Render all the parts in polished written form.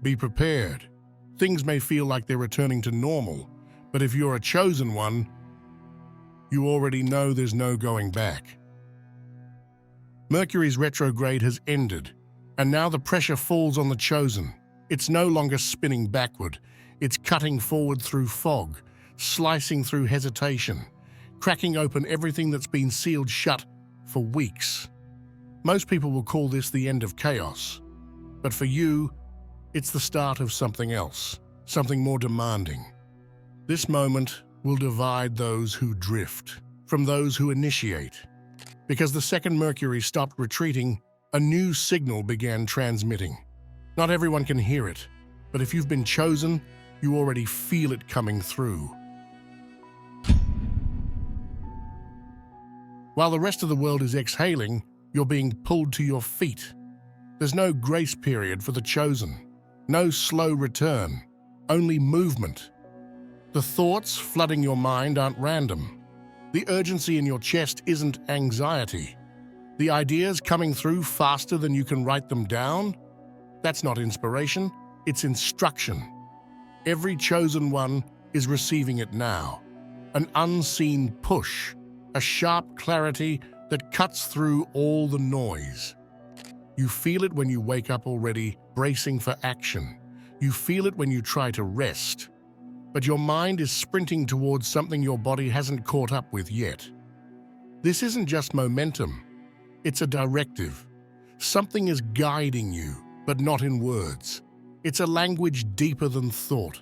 Be prepared. Things may feel like they're returning to normal, but if you're a chosen one, you already know there's no going back. Mercury's retrograde has ended, and now the pressure falls on the chosen. It's no longer spinning backward. It's cutting forward through fog, slicing through hesitation, cracking open everything that's been sealed shut for weeks. Most people will call this the end of chaos, but for you, it's the start of something else, something more demanding. This moment will divide those who drift from those who initiate. Because the second Mercury stopped retreating, a new signal began transmitting. Not everyone can hear it, but if you've been chosen, you already feel it coming through. While the rest of the world is exhaling, you're being pulled to your feet. There's no grace period for the chosen, no slow return, only movement. The thoughts flooding your mind aren't random. The urgency in your chest isn't anxiety. The ideas coming through faster than you can write them down? That's not inspiration, it's instruction. Every chosen one is receiving it now. An unseen push, a sharp clarity that cuts through all the noise. You feel it when you wake up already bracing for action. You feel it when you try to rest. But your mind is sprinting towards something your body hasn't caught up with yet. This isn't just momentum, it's a directive. Something is guiding you, but not in words. It's a language deeper than thought.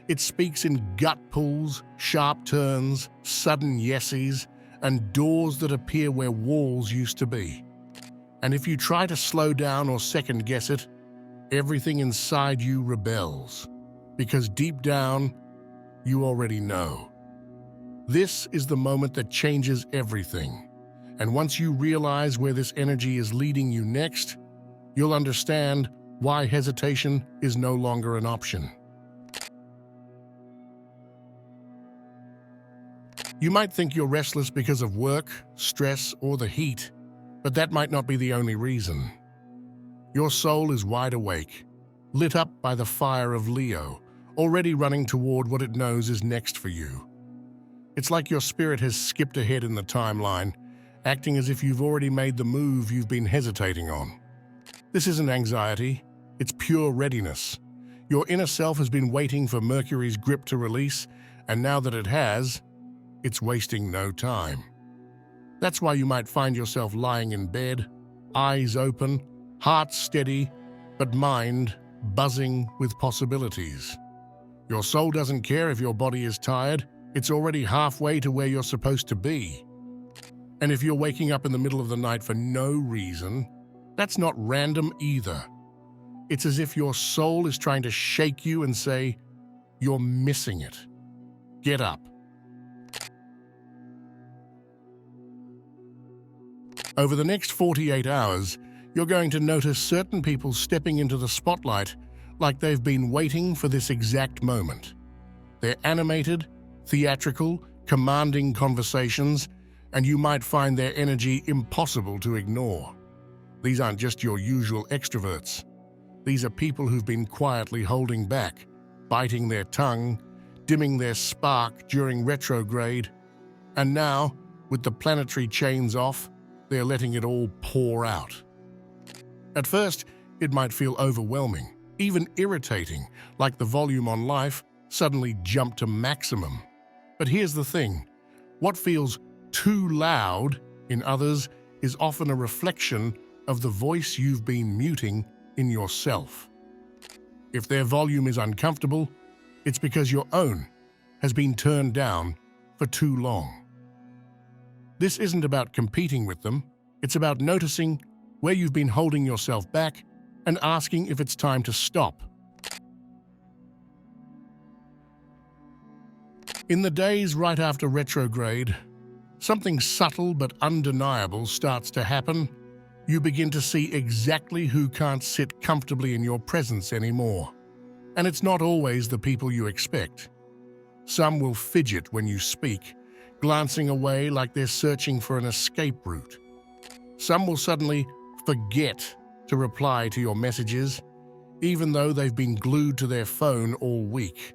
It speaks in gut pulls, sharp turns, sudden yeses, and doors that appear where walls used to be. And if you try to slow down or second-guess it, everything inside you rebels. Because deep down, you already know. This is the moment that changes everything. And once you realize where this energy is leading you next, you'll understand why hesitation is no longer an option. You might think you're restless because of work, stress, or the heat, but that might not be the only reason. Your soul is wide awake, lit up by the fire of Leo, already running toward what it knows is next for you. It's like your spirit has skipped ahead in the timeline, acting as if you've already made the move you've been hesitating on. This isn't anxiety, it's pure readiness. Your inner self has been waiting for Mercury's grip to release, and now that it has, it's wasting no time. That's why you might find yourself lying in bed, eyes open, heart steady, but mind buzzing with possibilities. Your soul doesn't care if your body is tired, it's already halfway to where you're supposed to be. And if you're waking up in the middle of the night for no reason, that's not random either. It's as if your soul is trying to shake you and say, you're missing it. Get up. Over the next 48 hours, you're going to notice certain people stepping into the spotlight like they've been waiting for this exact moment. They're animated, theatrical, commanding conversations, and you might find their energy impossible to ignore. These aren't just your usual extroverts. These are people who've been quietly holding back, biting their tongue, dimming their spark during retrograde, and now, with the planetary chains off, they're letting it all pour out. At first, it might feel overwhelming, even irritating, like the volume on life suddenly jumped to maximum. But here's the thing, what feels too loud in others is often a reflection of the voice you've been muting in yourself. If their volume is uncomfortable, it's because your own has been turned down for too long. This isn't about competing with them, it's about noticing where you've been holding yourself back and asking if it's time to stop. In the days right after retrograde, something subtle but undeniable starts to happen. You begin to see exactly who can't sit comfortably in your presence anymore. And it's not always the people you expect. Some will fidget when you speak, glancing away like they're searching for an escape route. Some will suddenly forget to reply to your messages, even though they've been glued to their phone all week.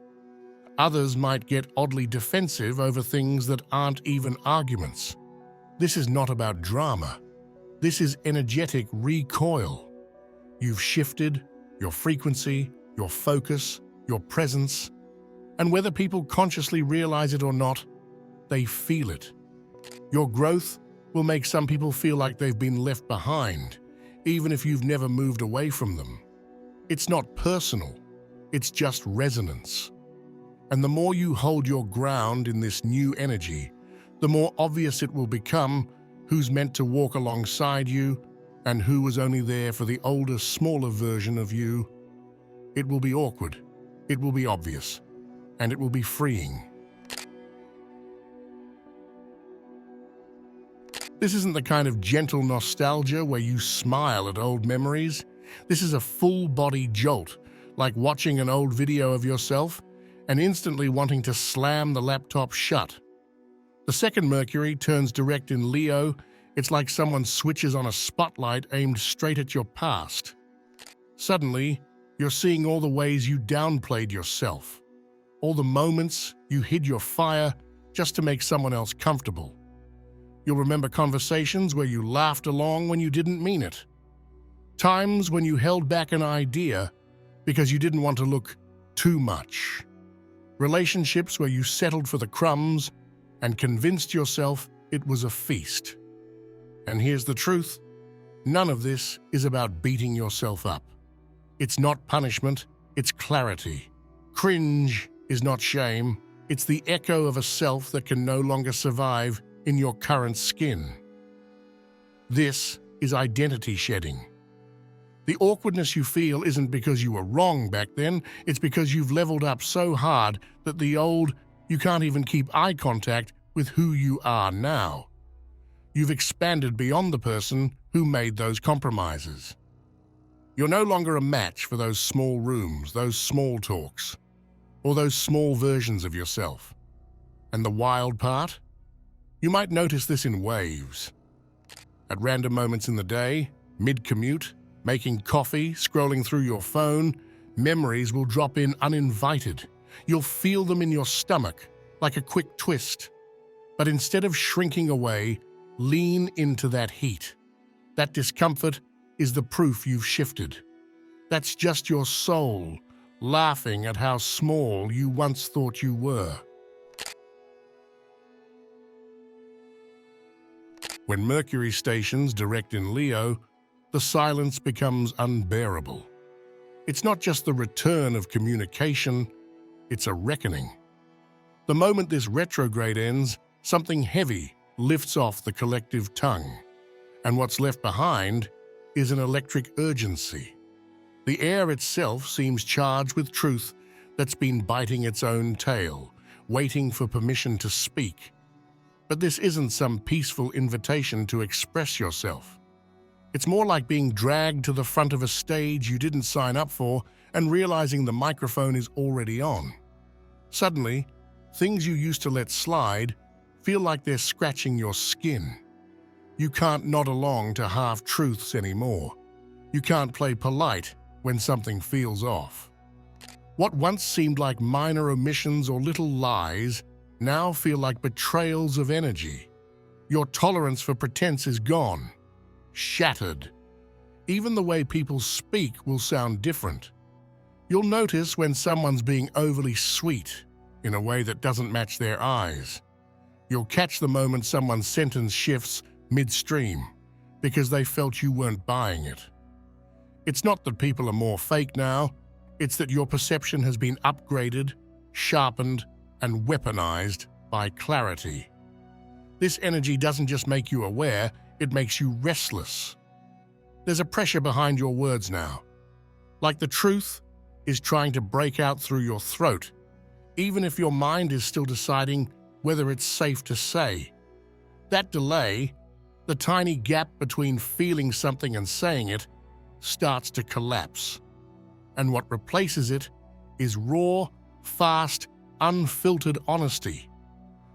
Others might get oddly defensive over things that aren't even arguments. This is not about drama. This is energetic recoil. You've shifted your frequency, your focus, your presence, and whether people consciously realize it or not, they feel it. Your growth will make some people feel like they've been left behind, even if you've never moved away from them. It's not personal, it's just resonance. And the more you hold your ground in this new energy, the more obvious it will become who's meant to walk alongside you and who was only there for the older, smaller version of you. It will be awkward, it will be obvious, and it will be freeing. This isn't the kind of gentle nostalgia where you smile at old memories. This is a full-body jolt, like watching an old video of yourself and instantly wanting to slam the laptop shut. The second Mercury turns direct in Leo. It's like someone switches on a spotlight aimed straight at your past. Suddenly, you're seeing all the ways you downplayed yourself, all the moments you hid your fire just to make someone else comfortable. You'll remember conversations where you laughed along when you didn't mean it. Times when you held back an idea because you didn't want to look too much. Relationships where you settled for the crumbs and convinced yourself it was a feast. And here's the truth: none of this is about beating yourself up. It's not punishment, it's clarity. Cringe is not shame, it's the echo of a self that can no longer survive in your current skin. This is identity shedding. The awkwardness you feel isn't because you were wrong back then, it's because you've leveled up so hard that the old, you can't even keep eye contact with who you are now. You've expanded beyond the person who made those compromises. You're no longer a match for those small rooms, those small talks, or those small versions of yourself. And the wild part? You might notice this in waves. At random moments in the day, mid-commute, making coffee, scrolling through your phone, memories will drop in uninvited. You'll feel them in your stomach, like a quick twist. But instead of shrinking away, lean into that heat. That discomfort is the proof you've shifted. That's just your soul laughing at how small you once thought you were. When Mercury stations direct in Leo, the silence becomes unbearable. It's not just the return of communication, it's a reckoning. The moment this retrograde ends, something heavy lifts off the collective tongue, and what's left behind is an electric urgency. The air itself seems charged with truth that's been biting its own tail, waiting for permission to speak. But this isn't some peaceful invitation to express yourself. It's more like being dragged to the front of a stage you didn't sign up for and realizing the microphone is already on. Suddenly, things you used to let slide feel like they're scratching your skin. You can't nod along to half-truths anymore. You can't play polite when something feels off. What once seemed like minor omissions or little lies now feel like betrayals of energy. Your tolerance for pretense is gone, shattered. Even the way people speak will sound different. You'll notice when someone's being overly sweet in a way that doesn't match their eyes. You'll catch the moment someone's sentence shifts midstream because they felt you weren't buying it. It's not that people are more fake now, it's that your perception has been upgraded, sharpened, and weaponized by clarity. This energy doesn't just make you aware, it makes you restless. There's a pressure behind your words now, like the truth is trying to break out through your throat, even if your mind is still deciding whether it's safe to say. That delay, the tiny gap between feeling something and saying it, starts to collapse. And what replaces it is raw, fast, unfiltered honesty,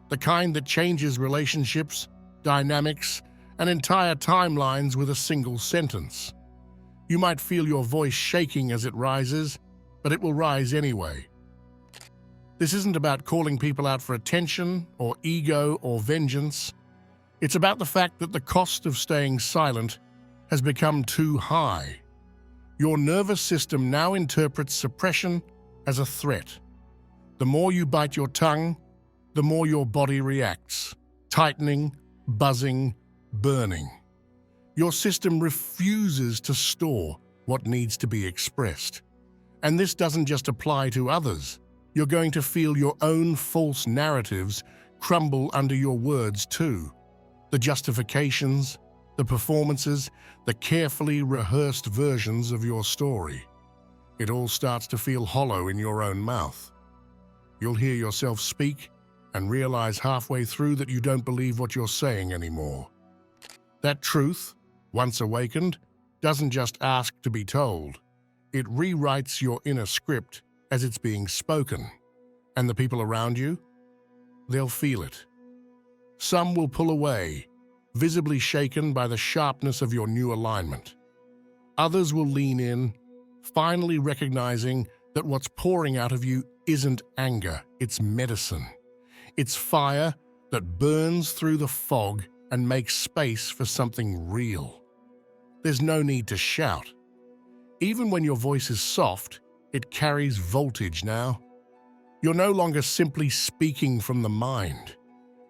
the kind that changes relationships, dynamics, and entire timelines with a single sentence. You might feel your voice shaking as it rises, but it will rise anyway. This isn't about calling people out for attention or ego or vengeance. It's about the fact that the cost of staying silent has become too high. Your nervous system now interprets suppression as a threat. The more you bite your tongue, the more your body reacts, tightening, buzzing, burning. Your system refuses to store what needs to be expressed. And this doesn't just apply to others. You're going to feel your own false narratives crumble under your words too. The justifications, the performances, the carefully rehearsed versions of your story. It all starts to feel hollow in your own mouth. You'll hear yourself speak and realize halfway through that you don't believe what you're saying anymore. That truth, once awakened, doesn't just ask to be told. It rewrites your inner script as it's being spoken. And the people around you, they'll feel it. Some will pull away, visibly shaken by the sharpness of your new alignment. Others will lean in, finally recognizing that what's pouring out of you isn't anger, it's medicine. It's fire that burns through the fog and makes space for something real. There's no need to shout. Even when your voice is soft, it carries voltage now. You're no longer simply speaking from the mind.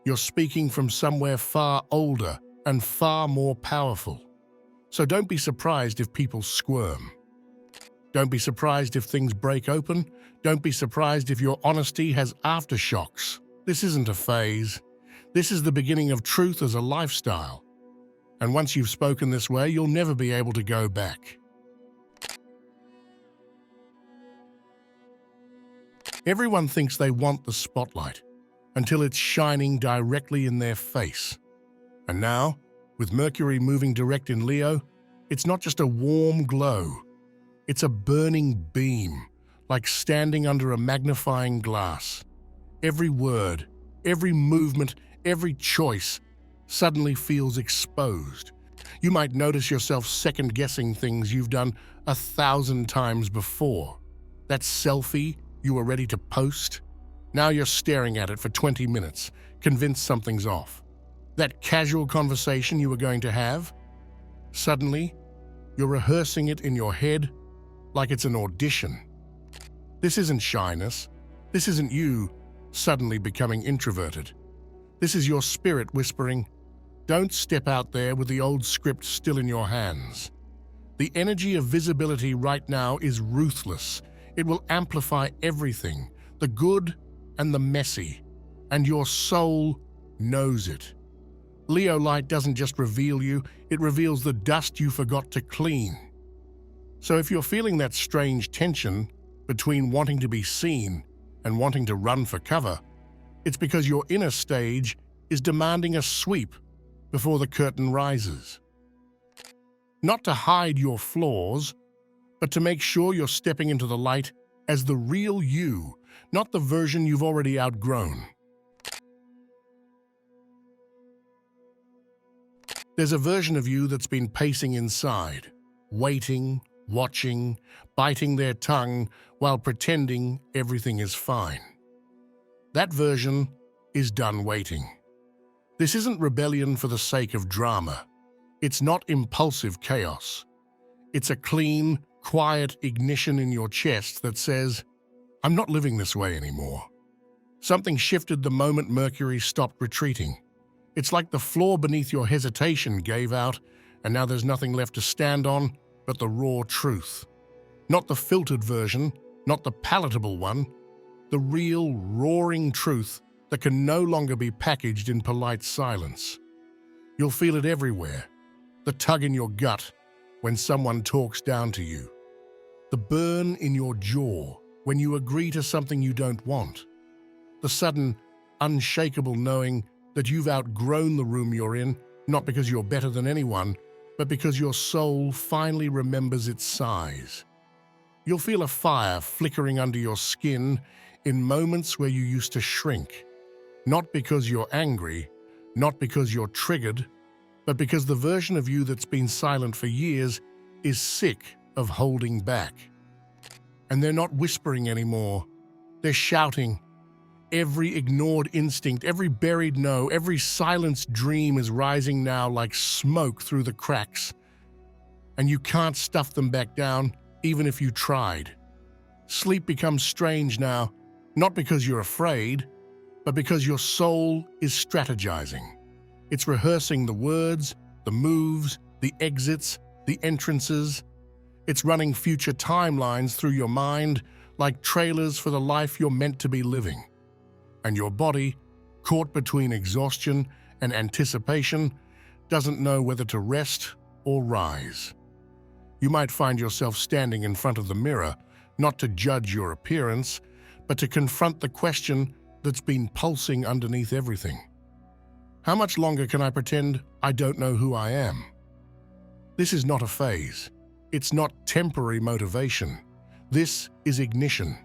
You're speaking from somewhere far older and far more powerful. So don't be surprised if people squirm. Don't be surprised if things break open. Don't be surprised if your honesty has aftershocks. This isn't a phase. This is the beginning of truth as a lifestyle. And once you've spoken this way, you'll never be able to go back. Everyone thinks they want the spotlight until it's shining directly in their face. And now, with Mercury moving direct in Leo, it's not just a warm glow. It's a burning beam, like standing under a magnifying glass. Every word, every movement, every choice suddenly feels exposed. You might notice yourself second-guessing things you've done 1,000 times before. That selfie you were ready to post, now you're staring at it for 20 minutes, convinced something's off. That casual conversation you were going to have, suddenly, you're rehearsing it in your head like it's an audition. This isn't shyness. This isn't you suddenly becoming introverted. This is your spirit whispering, don't step out there with the old script still in your hands. The energy of visibility right now is ruthless. It will amplify everything, the good and the messy, and your soul knows it. Leo light doesn't just reveal you, it reveals the dust you forgot to clean. So if you're feeling that strange tension between wanting to be seen and wanting to run for cover, it's because your inner stage is demanding a sweep before the curtain rises. Not to hide your flaws, but to make sure you're stepping into the light as the real you, not the version you've already outgrown. There's a version of you that's been pacing inside, waiting, watching, biting their tongue while pretending everything is fine. That version is done waiting. This isn't rebellion for the sake of drama. It's not impulsive chaos. It's a clean, quiet ignition in your chest that says, I'm not living this way anymore. Something shifted the moment Mercury stopped retreating. It's like the floor beneath your hesitation gave out, and now there's nothing left to stand on but the raw truth. Not the filtered version, not the palatable one, the real, roaring truth that can no longer be packaged in polite silence. You'll feel it everywhere, the tug in your gut when someone talks down to you, the burn in your jaw when you agree to something you don't want, the sudden, unshakable knowing that you've outgrown the room you're in, not because you're better than anyone, but because your soul finally remembers its size. You'll feel a fire flickering under your skin in moments where you used to shrink, not because you're angry, not because you're triggered, but because the version of you that's been silent for years is sick of holding back. And they're not whispering anymore. They're shouting. Every ignored instinct, every buried no, every silenced dream is rising now like smoke through the cracks. And you can't stuff them back down, even if you tried. Sleep becomes strange now, not because you're afraid, but because your soul is strategizing. It's rehearsing the words, the moves, the exits, the entrances. It's running future timelines through your mind like trailers for the life you're meant to be living. And your body, caught between exhaustion and anticipation, doesn't know whether to rest or rise. You might find yourself standing in front of the mirror, not to judge your appearance, but to confront the question that's been pulsing underneath everything. How much longer can I pretend I don't know who I am? This is not a phase. It's not temporary motivation. This is ignition.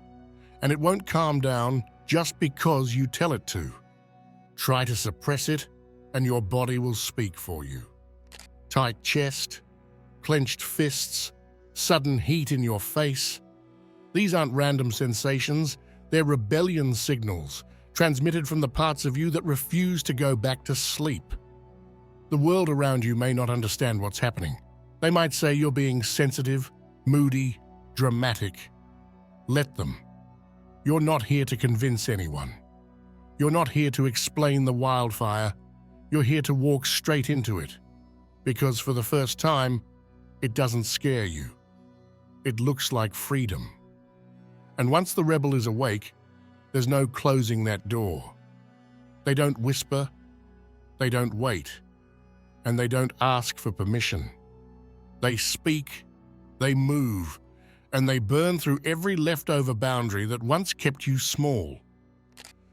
And it won't calm down just because you tell it to. Try to suppress it, and your body will speak for you. Tight chest, clenched fists, sudden heat in your face. These aren't random sensations, they're rebellion signals, transmitted from the parts of you that refuse to go back to sleep. The world around you may not understand what's happening. They might say you're being sensitive, moody, dramatic. Let them. You're not here to convince anyone. You're not here to explain the wildfire. You're here to walk straight into it. Because for the first time, it doesn't scare you. It looks like freedom. And once the rebel is awake, there's no closing that door. They don't whisper, they don't wait, and they don't ask for permission. They speak, they move, and they burn through every leftover boundary that once kept you small.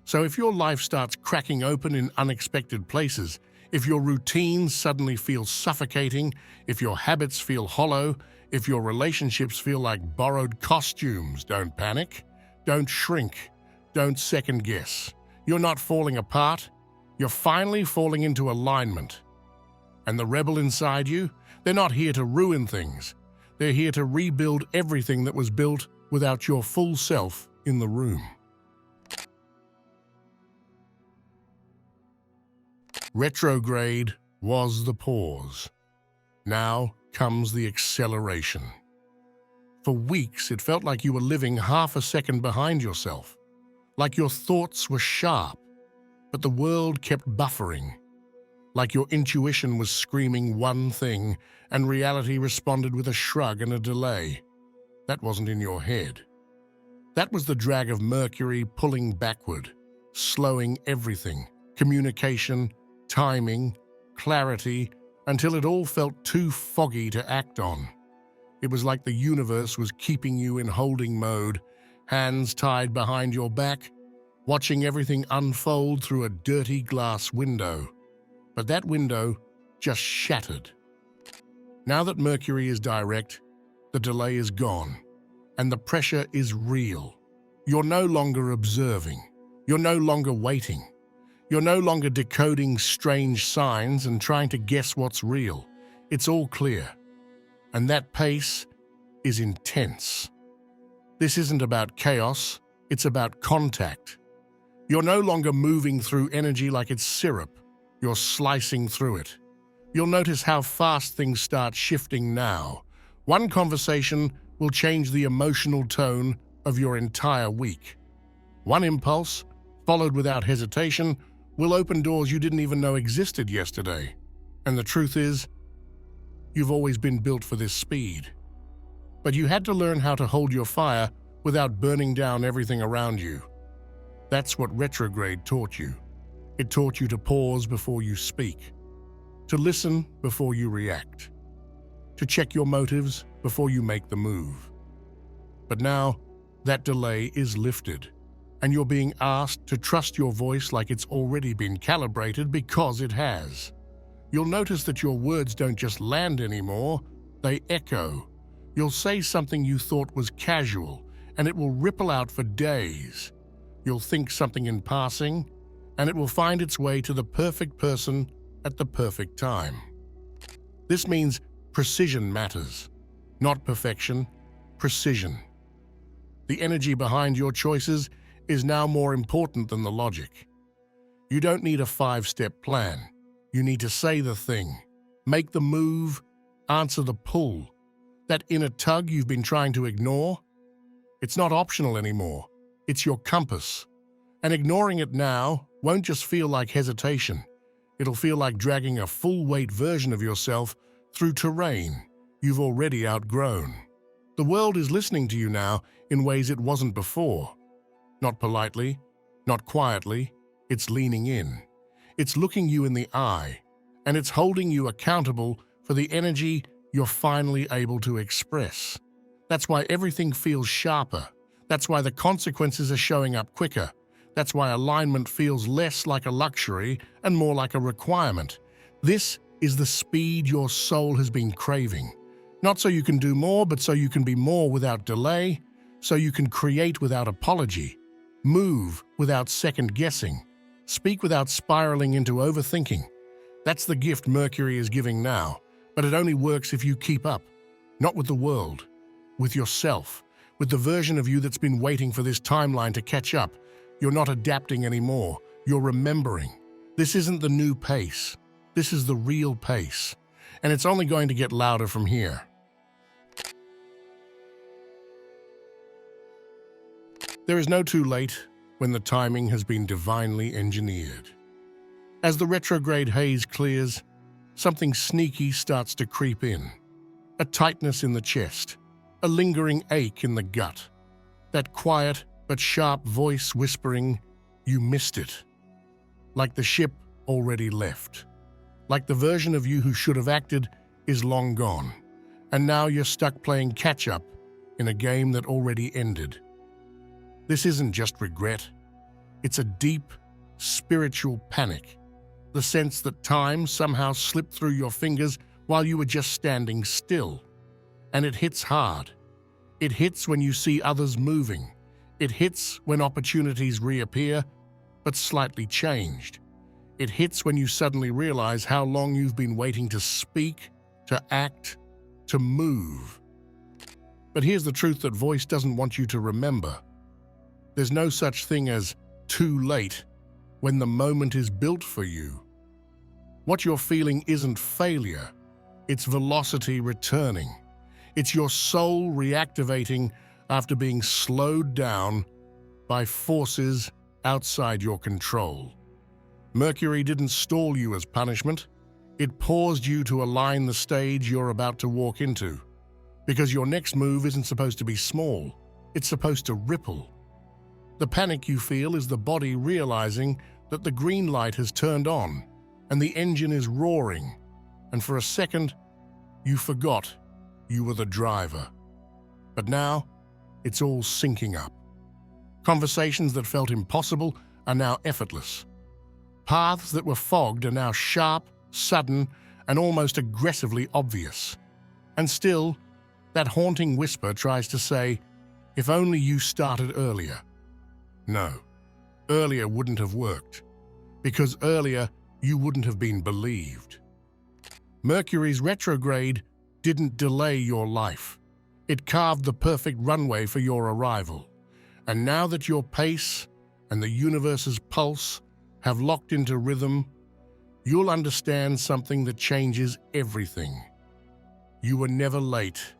So if your life starts cracking open in unexpected places, if your routines suddenly feel suffocating, if your habits feel hollow, if your relationships feel like borrowed costumes, don't panic, don't shrink, don't second guess. You're not falling apart, you're finally falling into alignment. And the rebel inside you, they're not here to ruin things. They're here to rebuild everything that was built without your full self in the room. Retrograde was the pause. Now comes the acceleration. For weeks, it felt like you were living half a second behind yourself, like your thoughts were sharp, but the world kept buffering, like your intuition was screaming one thing and reality responded with a shrug and a delay. That wasn't in your head. That was the drag of Mercury pulling backward, slowing everything, communication, timing, clarity, until it all felt too foggy to act on. It was like the universe was keeping you in holding mode, hands tied behind your back, watching everything unfold through a dirty glass window. But that window just shattered. Now that Mercury is direct, the delay is gone, and the pressure is real. You're no longer observing. You're no longer waiting. You're no longer decoding strange signs and trying to guess what's real. It's all clear. And that pace is intense. This isn't about chaos, it's about contact. You're no longer moving through energy like it's syrup. You're slicing through it. You'll notice how fast things start shifting now. One conversation will change the emotional tone of your entire week. One impulse, followed without hesitation, will open doors you didn't even know existed yesterday. And the truth is, you've always been built for this speed. But you had to learn how to hold your fire without burning down everything around you. That's what retrograde taught you. It taught you to pause before you speak, to listen before you react, to check your motives before you make the move. But now, that delay is lifted, and you're being asked to trust your voice like it's already been calibrated because it has. You'll notice that your words don't just land anymore, they echo. You'll say something you thought was casual, and it will ripple out for days. You'll think something in passing, and it will find its way to the perfect person at the perfect time. This means precision matters. Not perfection, precision. The energy behind your choices is now more important than the logic. You don't need a 5-step plan. You need to say the thing, make the move, answer the pull. That inner tug you've been trying to ignore, it's not optional anymore. It's your compass. And ignoring it now won't just feel like hesitation. It'll feel like dragging a full-weight version of yourself through terrain you've already outgrown. The world is listening to you now in ways it wasn't before. Not politely, not quietly, it's leaning in. It's looking you in the eye, and it's holding you accountable for the energy you're finally able to express. That's why everything feels sharper. That's why the consequences are showing up quicker. That's why alignment feels less like a luxury and more like a requirement. This is the speed your soul has been craving. Not so you can do more, but so you can be more without delay, so you can create without apology, move without second-guessing, speak without spiraling into overthinking. That's the gift Mercury is giving now, but it only works if you keep up, not with the world, with yourself, with the version of you that's been waiting for this timeline to catch up. You're not adapting anymore, you're remembering. This isn't the new pace, this is the real pace, and it's only going to get louder from here. There is no too late when the timing has been divinely engineered. As the retrograde haze clears, something sneaky starts to creep in. A tightness in the chest, a lingering ache in the gut. That quiet but sharp voice whispering, "You missed it." Like the ship already left. Like the version of you who should have acted is long gone. And now you're stuck playing catch-up in a game that already ended. This isn't just regret. It's a deep, spiritual panic. The sense that time somehow slipped through your fingers while you were just standing still. And it hits hard. It hits when you see others moving. It hits when opportunities reappear, but slightly changed. It hits when you suddenly realize how long you've been waiting to speak, to act, to move. But here's the truth that voice doesn't want you to remember. There's no such thing as too late when the moment is built for you. What you're feeling isn't failure, it's velocity returning. It's your soul reactivating after being slowed down by forces outside your control. Mercury didn't stall you as punishment. It paused you to align the stage you're about to walk into. Because your next move isn't supposed to be small, it's supposed to ripple. The panic you feel is the body realizing that the green light has turned on and the engine is roaring, and for a second, you forgot you were the driver. But now, it's all syncing up. Conversations that felt impossible are now effortless. Paths that were fogged are now sharp, sudden, and almost aggressively obvious. And still, that haunting whisper tries to say, if only you started earlier. No, earlier wouldn't have worked, because earlier you wouldn't have been believed. Mercury's retrograde didn't delay your life. It carved the perfect runway for your arrival. And now that your pace and the universe's pulse have locked into rhythm, you'll understand something that changes everything. You were never late.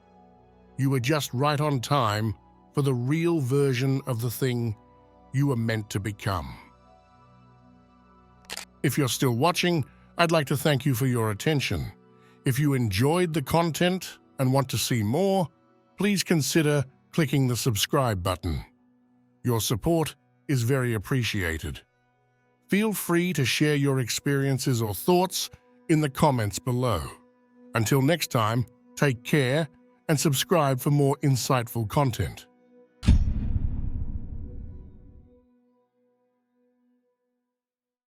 You were just right on time for the real version of the thing you were meant to become. If you're still watching, I'd like to thank you for your attention. If you enjoyed the content and want to see more, please consider clicking the subscribe button. Your support is very appreciated. Feel free to share your experiences or thoughts in the comments below. Until next time, take care and subscribe for more insightful content.